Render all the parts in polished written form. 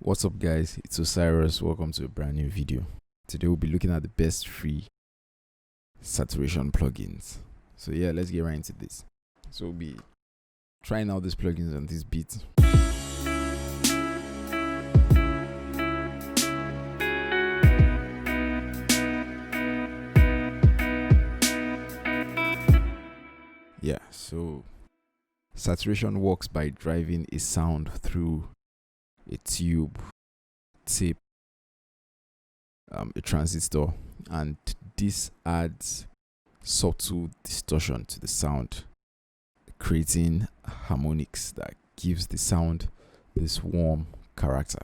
What's up guys, it's Osirus. Welcome to a brand new video. Today we'll be looking at the best free saturation plugins. So yeah, let's get right into this. So we'll be trying out these plugins on this beat. Yeah, so saturation works by driving a sound through a tube, tape, a transistor, and this adds subtle distortion to the sound, creating harmonics that gives the sound this warm character.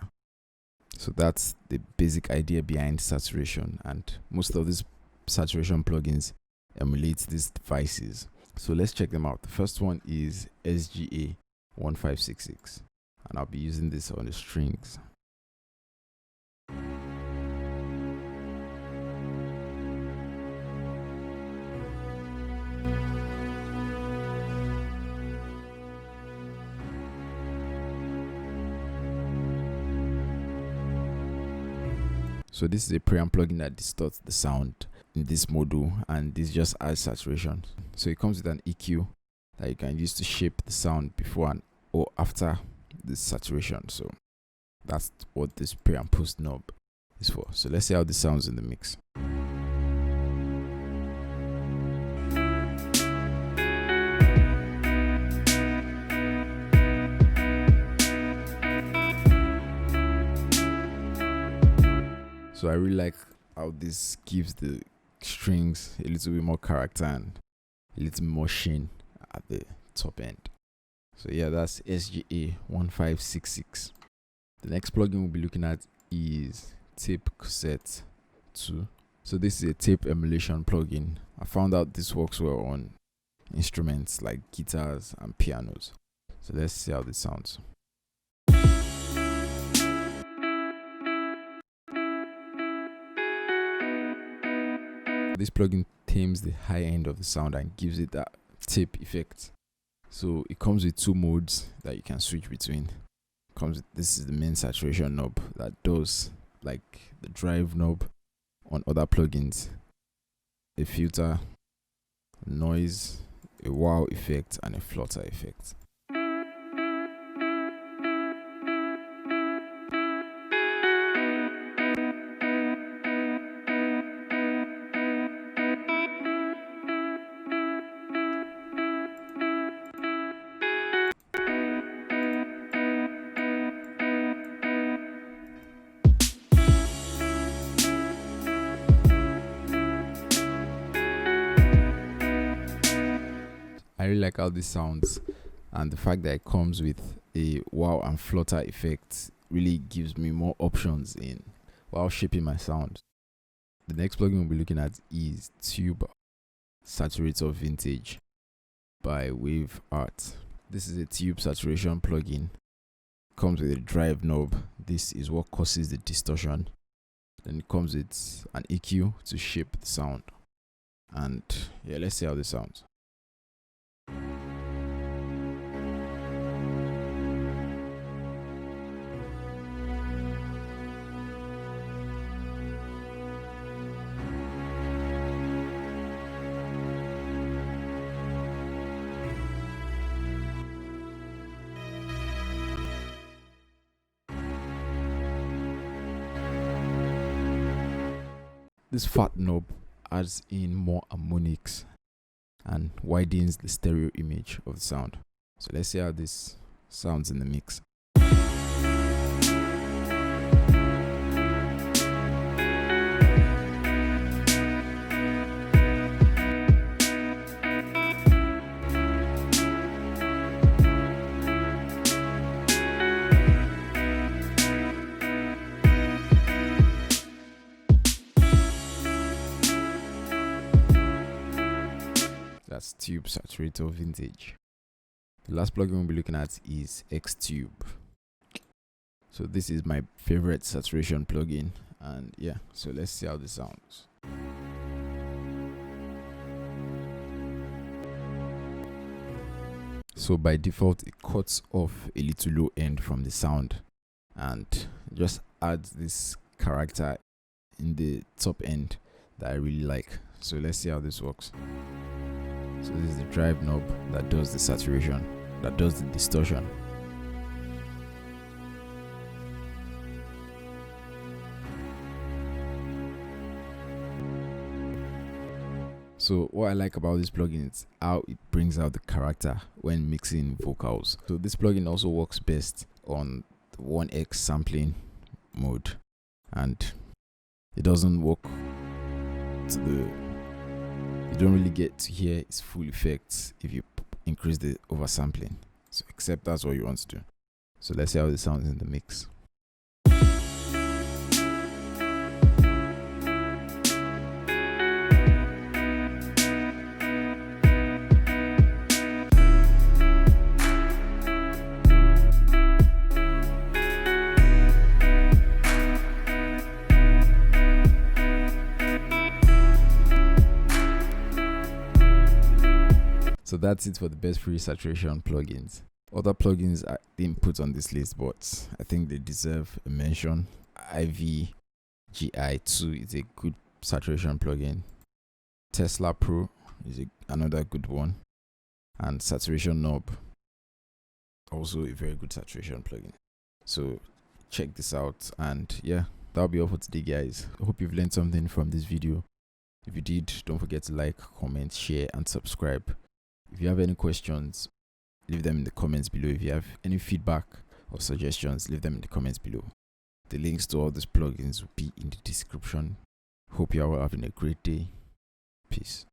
So that's the basic idea behind saturation, and most of these saturation plugins emulate these devices. So let's check them out. The first one is SGA 1566. And I'll be using this on the strings. So this is a preamp plugin that distorts the sound in this module, and this just adds saturation. So it comes with an EQ that you can use to shape the sound before and or after this saturation. So that's what this pre and post knob is for. So let's see how this sounds in the mix. So I really like how this gives the strings a little bit more character and a little more sheen at the top end. So yeah, that's SGA 1566. The next plugin we'll be looking at is Tape Cassette 2. So this is a tape emulation plugin. I found out this works well on instruments like guitars and pianos. So let's see how this sounds. This plugin tames the high end of the sound and gives it that tape effect. So it comes with two modes that you can switch between. This is the main saturation knob that does like the drive knob on other plugins, a filter, noise, a wow effect, and a flutter effect. I really like how this sounds, and the fact that it comes with a wow and flutter effect really gives me more options in while shaping my sound. The next plugin we'll be looking at is Tube Saturator Vintage by Wave Art. This is a tube saturation plugin. Comes with a drive knob. This is what causes the distortion. Then it comes with an EQ to shape the sound. And yeah, let's see how this sounds. This fat knob adds in more harmonics and widens the stereo image of the sound. So let's see how this sounds in the mix. That's Tube Saturator Vintage. The last plugin we'll be looking at is ExTube. So this is my favorite saturation plugin, and yeah, so let's see how this sounds. So by default, it cuts off a little low end from the sound and just add this character in the top end that I really like. So let's see how this works. So this is the drive knob that does the saturation, that does the distortion. So what I like about this plugin is how it brings out the character when mixing vocals. So this plugin also works best on the 1x sampling mode, and it doesn't work to the, you don't really get to hear its full effects if you increase the oversampling. So except that's what you want to do. So let's see how it sounds in the mix. So that's it for the best free saturation plugins. Other plugins I didn't put on this list, but I think they deserve a mention. IVGI2 is a good saturation plugin. Tesla Pro is another good one. And Saturation Knob, also a very good saturation plugin. So check this out, and yeah, that'll be all for today, guys. I hope you've learned something from this video. If you did, don't forget to like, comment, share, and subscribe. If you have any questions, leave them in the comments below. If you have any feedback or suggestions, leave them in the comments below. The links to all these plugins will be in the description. Hope you are all having a great day. Peace.